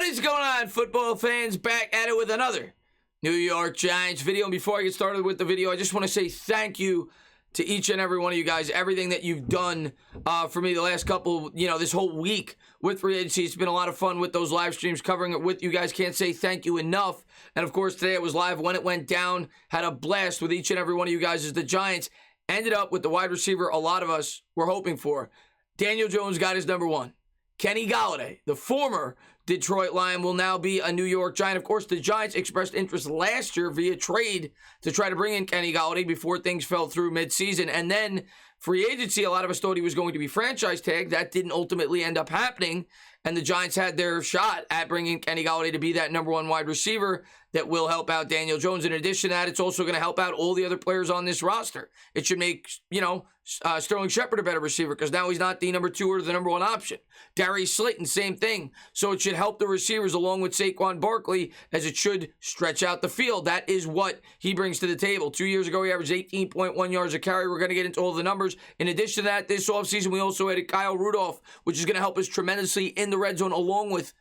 What is going on, football fans? Back at it with another New York Giants video. And before I get started with the video, I just want to say thank you to each and every one of you guys. Everything that you've done for me the last couple, this whole week with free agency. It's been a lot of fun with those live streams, covering it with you guys. Can't say thank you enough. And of course, today it was live when it went down. Had a blast with each and every one of you guys as the Giants ended up with the wide receiver a lot of us were hoping for. Daniel Jones got his number one. Kenny Golladay, the former Detroit Lion, will now be a New York Giant. Of course, the Giants expressed interest last year via trade to try to bring in Kenny Golladay before things fell through midseason. And then free agency, a lot of us thought he was going to be franchise tagged. That didn't ultimately end up happening. And the Giants had their shot at bringing Kenny Golladay to be that number one wide receiver that will help out Daniel Jones. In addition to that, it's also going to help out all the other players on this roster. It should make, Sterling Shepard a better receiver because now he's not the number two or the number one option. Darius Slayton, same thing. So it should help the receivers along with Saquon Barkley as it should stretch out the field. That is what he brings to the table. 2 years ago, he averaged 18.1 yards a carry. We're going to get into all the numbers. In addition to that, this offseason, we also added Kyle Rudolph, which is going to help us tremendously in the red zone along with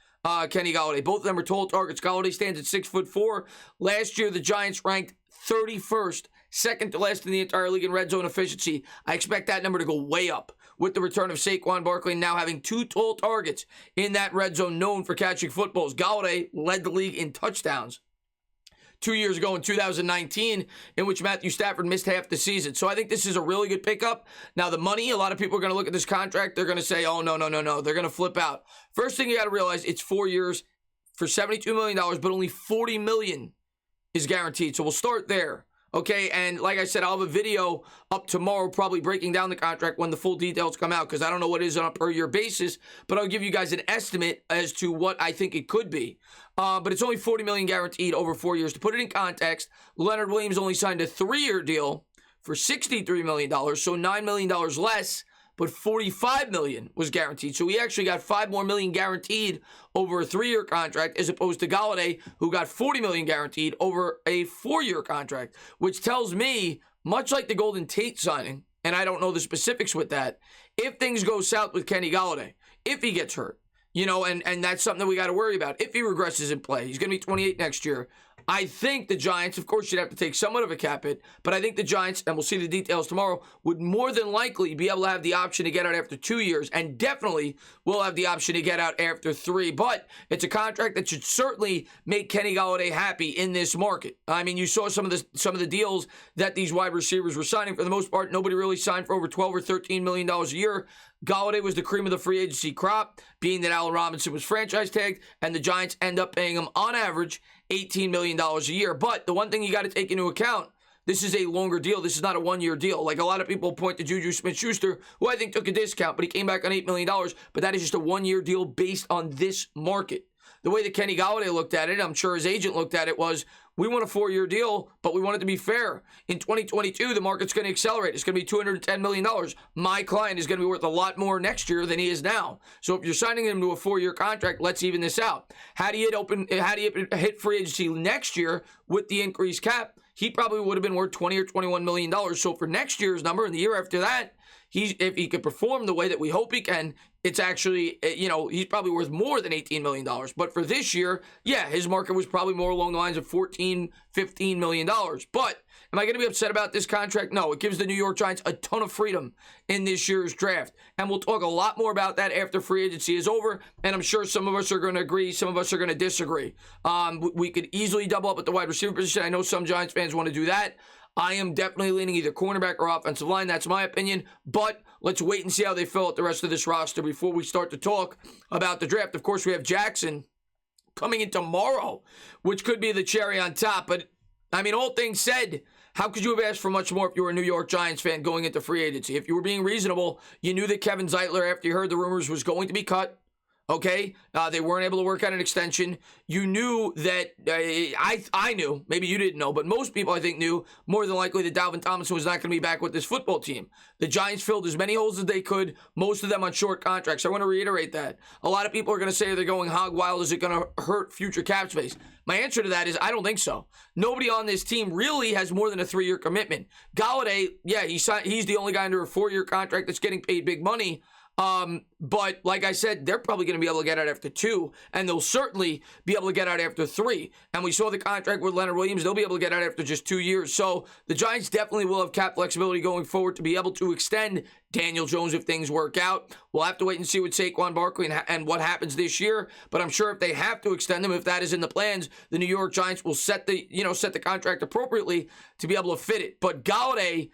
Kenny Golladay. Both of them are tall targets. Golladay stands at 6'4". Last year, the Giants ranked 31st, second to last in the entire league in red zone efficiency. I expect that number to go way up with the return of Saquon Barkley now having two tall targets in that red zone known for catching footballs. Golladay led the league in touchdowns 2 years ago in 2019, in which Matthew Stafford missed half the season. So I think this is a really good pickup. Now, the money, a lot of people are going to look at this contract. They're going to say, oh, no. They're going to flip out. First thing you got to realize, it's 4 years for $72 million, but only $40 million is guaranteed. So we'll start there. Okay, and like I said, I'll have a video up tomorrow probably breaking down the contract when the full details come out because I don't know what it is on a per-year basis, but I'll give you guys an estimate as to what I think it could be. But it's only $40 million guaranteed over 4 years. To put it in context, Leonard Williams only signed a 3-year deal for $63 million, so $9 million less, but $45 million was guaranteed. So he actually got $5 more million guaranteed over a 3-year contract as opposed to Golladay, who got $40 million guaranteed over a 4-year contract, which tells me, much like the Golden Tate signing, and I don't know the specifics with that, if things go south with Kenny Golladay, if he gets hurt, and that's something that we got to worry about. If he regresses in play, he's going to be 28 next year. I think the Giants, of course, should have to take somewhat of a cap hit, but I think the Giants, and we'll see the details tomorrow, would more than likely be able to have the option to get out after 2 years, and definitely will have the option to get out after 3. But it's a contract that should certainly make Kenny Golladay happy in this market. I mean, you saw some of the deals that these wide receivers were signing. For the most part, nobody really signed for over $12 or $13 million a year. Golladay was the cream of the free agency crop, being that Allen Robinson was franchise tagged, and the Giants end up paying him, on average, $18 million a year. But the one thing you got to take into account, this is a longer deal. This is not a one-year deal. Like a lot of people point to Juju Smith-Schuster, who I think took a discount, but he came back on $8 million. But that is just a one-year deal based on this market. The way that Kenny Golladay looked at it, I'm sure his agent looked at it, was we want a 4-year deal, but we want it to be fair. In 2022, the market's going to accelerate. It's going to be $210 million. My client is going to be worth a lot more next year than he is now. So if you're signing him to a 4-year contract, let's even this out. How do you hit free agency next year with the increased cap? He probably would have been worth $20 or $21 million. So for next year's number and the year after that, if he could perform the way that we hope he can, it's actually, he's probably worth more than $18 million. But for this year, yeah, his market was probably more along the lines of $14, $15 million. But am I going to be upset about this contract? No, it gives the New York Giants a ton of freedom in this year's draft. And we'll talk a lot more about that after free agency is over. And I'm sure some of us are going to agree, some of us are going to disagree. We could easily double up at the wide receiver position. I know some Giants fans want to do that. I am definitely leaning either cornerback or offensive line. That's my opinion. But let's wait and see how they fill out the rest of this roster before we start to talk about the draft. Of course, we have Jackson coming in tomorrow, which could be the cherry on top. But, I mean, all things said, how could you have asked for much more if you were a New York Giants fan going into free agency? If you were being reasonable, you knew that Kevin Zeitler, after you heard the rumors, was going to be cut. Okay, they weren't able to work out an extension. You knew that, I knew, maybe you didn't know, but most people I think knew more than likely that Dalvin Tomlinson was not going to be back with this football team. The Giants filled as many holes as they could, most of them on short contracts. I want to reiterate that. A lot of people are going to say they're going hog wild. Is it going to hurt future cap space? My answer to that is I don't think so. Nobody on this team really has more than a 3-year commitment. Golladay, yeah, he's the only guy under a 4-year contract that's getting paid big money. But like I said, they're probably going to be able to get out after 2, and they'll certainly be able to get out after 3. And we saw the contract with Leonard Williams. They'll be able to get out after just 2 years. So the Giants definitely will have cap flexibility going forward to be able to extend Daniel Jones if things work out. We'll have to wait and see with Saquon Barkley and what happens this year. But I'm sure if they have to extend him, if that is in the plans, the New York Giants will set the contract appropriately to be able to fit it. But Golladay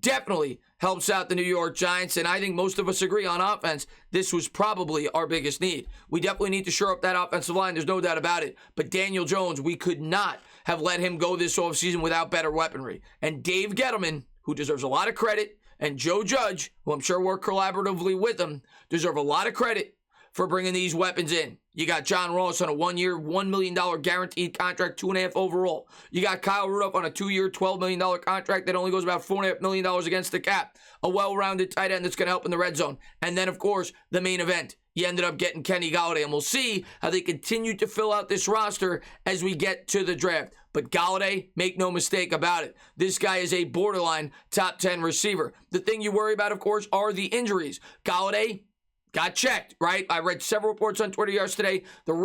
definitely helps out the New York Giants, and I think most of us agree on offense, this was probably our biggest need. We definitely need to shore up that offensive line, there's no doubt about it. But Daniel Jones, we could not have let him go this offseason without better weaponry. And Dave Gettleman, who deserves a lot of credit, and Joe Judge, who I'm sure worked collaboratively with him, deserve a lot of credit for bringing these weapons in. You got John Ross on a 1-year, $1 million guaranteed contract, 2.5 overall. You got Kyle Rudolph on a 2-year, $12 million contract that only goes about $4.5 million against the cap. A well-rounded tight end that's going to help in the red zone. And then, of course, the main event. You ended up getting Kenny Golladay, and we'll see how they continue to fill out this roster as we get to the draft. But Golladay, make no mistake about it, this guy is a borderline top 10 receiver. The thing you worry about, of course, are the injuries. Golladay got checked, right? I read several reports on Twitter yesterday.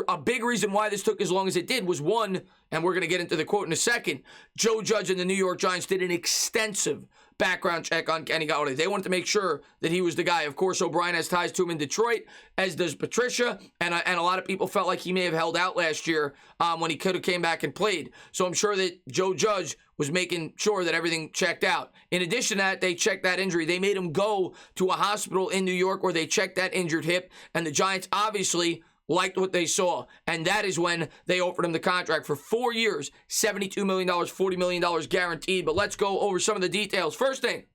A big reason why this took as long as it did was one, and we're going to get into the quote in a second, Joe Judge and the New York Giants did an extensive background check on Kenny Golladay. They wanted to make sure that he was the guy. Of course, O'Brien has ties to him in Detroit, as does Patricia, and a lot of people felt like he may have held out last year when he could have came back and played. So I'm sure that Joe Judge was making sure that everything checked out. In addition to that, they checked that injury. They made him go to a hospital in New York where they checked that injured hip, and the Giants obviously liked what they saw, and that is when they offered him the contract for 4 years, $72 million, $40 million guaranteed. But let's go over some of the details. First thing,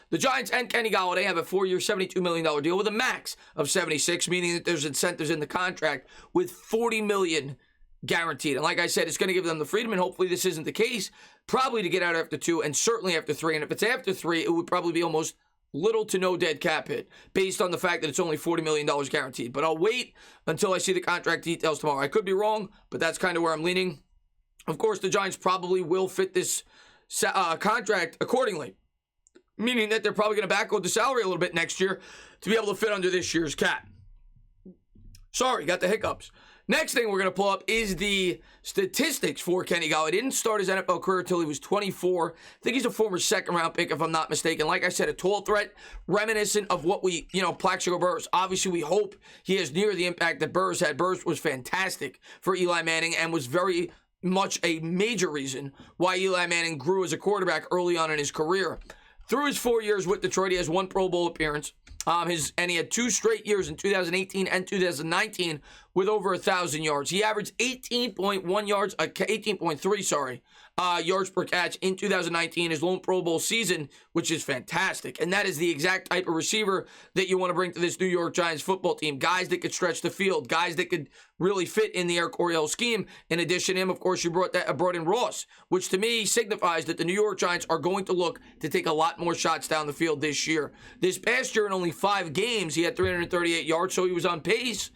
the Giants and Kenny Golladay have a 4-year, $72 million deal with a max of $76, meaning that there's incentives in the contract with $40 million guaranteed. And like I said, it's going to give them the freedom, and hopefully this isn't the case, probably to get out after 2 and certainly after 3. And if it's after 3, it would probably be almost little to no dead cap hit based on the fact that it's only $40 million guaranteed. But I'll wait until I see the contract details tomorrow. I could be wrong, but that's kind of where I'm leaning. Of course, the Giants probably will fit this contract accordingly, meaning that they're probably going to backload the salary a little bit next year to be able to fit under this year's cap. Sorry, got the hiccups. Next thing we're going to pull up is the statistics for Kenny Golladay. He didn't start his NFL career until he was 24. I think he's a former second-round pick, if I'm not mistaken. Like I said, a tall threat, reminiscent of what Plaxico Burress. Obviously, we hope he has near the impact that Burress had. Burress was fantastic for Eli Manning and was very much a major reason why Eli Manning grew as a quarterback early on in his career. Through his 4 years with Detroit, he has 1 Pro Bowl appearance. And he had 2 straight years in 2018 and 2019 with over 1,000 yards. He averaged 18.3 yards per catch in 2019, his lone Pro Bowl season, which is fantastic. And that is the exact type of receiver that you want to bring to this New York Giants football team. Guys that could stretch the field, guys that could really fit in the Air Coryell scheme. In addition to him, of course, you brought in Ross, which to me signifies that the New York Giants are going to look to take a lot more shots down the field this year. This past year, in only 5 games, he had 338 yards, so he was on pace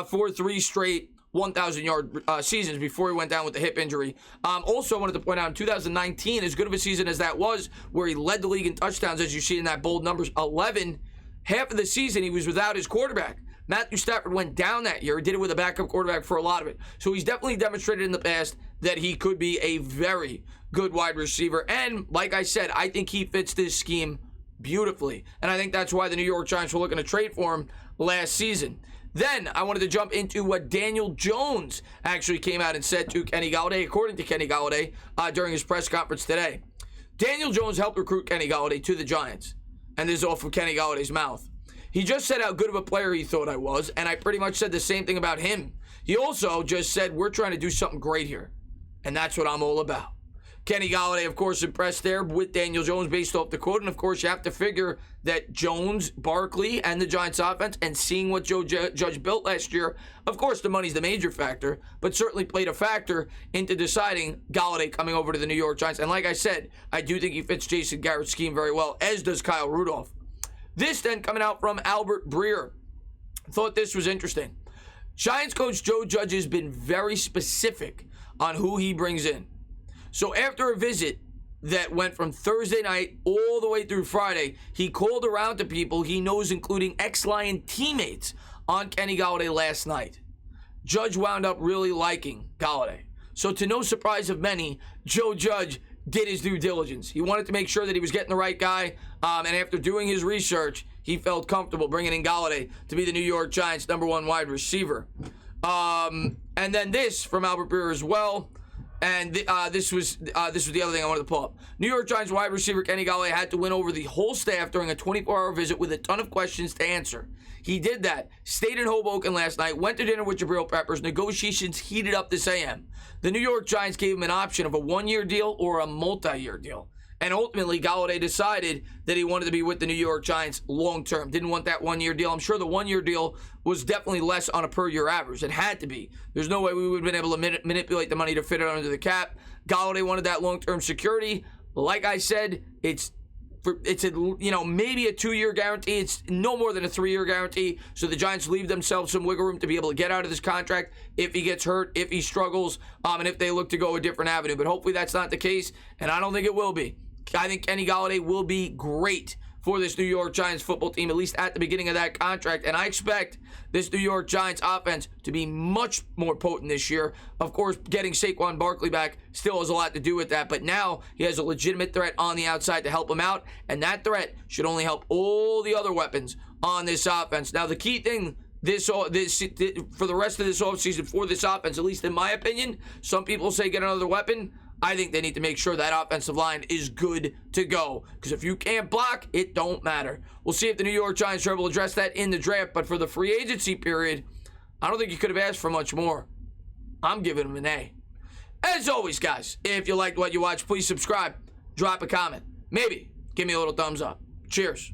for 3 straight 1,000-yard seasons before he went down with the hip injury. Also, I wanted to point out, in 2019, as good of a season as that was, where he led the league in touchdowns, as you see in that bold numbers, 11, half of the season he was without his quarterback. Matthew Stafford went down that year. He did it with a backup quarterback for a lot of it. So he's definitely demonstrated in the past that he could be a very good wide receiver. And like I said, I think he fits this scheme beautifully. And I think that's why the New York Giants were looking to trade for him last season. Then I wanted to jump into what Daniel Jones actually came out and said to Kenny Golladay, according to Kenny Golladay, during his press conference today. Daniel Jones helped recruit Kenny Golladay to the Giants. And this is off of Kenny Galladay's mouth. He just said how good of a player he thought I was, and I pretty much said the same thing about him. He also just said, we're trying to do something great here. And that's what I'm all about. Kenny Golladay, of course, impressed there with Daniel Jones based off the quote. And, of course, you have to figure that Jones, Barkley, and the Giants offense, and seeing what Joe Judge built last year, of course, the money's the major factor, but certainly played a factor into deciding Golladay coming over to the New York Giants. And like I said, I do think he fits Jason Garrett's scheme very well, as does Kyle Rudolph. This then coming out from Albert Breer. Thought this was interesting. Giants coach Joe Judge has been very specific on who he brings in. So after a visit that went from Thursday night all the way through Friday. He called around to people he knows, including ex-Lion teammates, on Kenny Golladay last night. Judge wound up really liking Golladay. So to no surprise of many, Joe Judge did his due diligence. He wanted to make sure that he was getting the right guy, and after doing his research, he felt comfortable bringing in Golladay to be the New York Giants' #1 wide receiver. And then this from Albert Breer as well. And this was the other thing I wanted to pull up. New York Giants wide receiver Kenny Golladay had to win over the whole staff during a 24-hour visit with a ton of questions to answer. He did that. Stayed in Hoboken last night. Went to dinner with Jabril Peppers. Negotiations heated up this AM. The New York Giants gave him an option of a one-year deal or a multi-year deal. And ultimately, Golladay decided that he wanted to be with the New York Giants long-term. Didn't want that one-year deal. I'm sure the one-year deal was definitely less on a per-year average. It had to be. There's no way we would have been able to manipulate the money to fit it under the cap. Golladay wanted that long-term security. Like I said, it's maybe a 2-year guarantee. It's no more than a 3-year guarantee. So the Giants leave themselves some wiggle room to be able to get out of this contract if he gets hurt, if he struggles, and if they look to go a different avenue. But hopefully that's not the case, and I don't think it will be. I think Kenny Golladay will be great for this New York Giants football team, at least at the beginning of that contract. And I expect this New York Giants offense to be much more potent this year. Of course, getting Saquon Barkley back still has a lot to do with that. But now he has a legitimate threat on the outside to help him out. And that threat should only help all the other weapons on this offense. Now, the key thing this for the rest of this offseason for this offense, at least in my opinion, some people say get another weapon. I think they need to make sure that offensive line is good to go. Because if you can't block, it don't matter. We'll see if the New York Giants are able to address that in the draft. But for the free agency period, I don't think you could have asked for much more. I'm giving them an A. As always, guys, if you liked what you watched, please subscribe. Drop a comment. Maybe give me a little thumbs up. Cheers.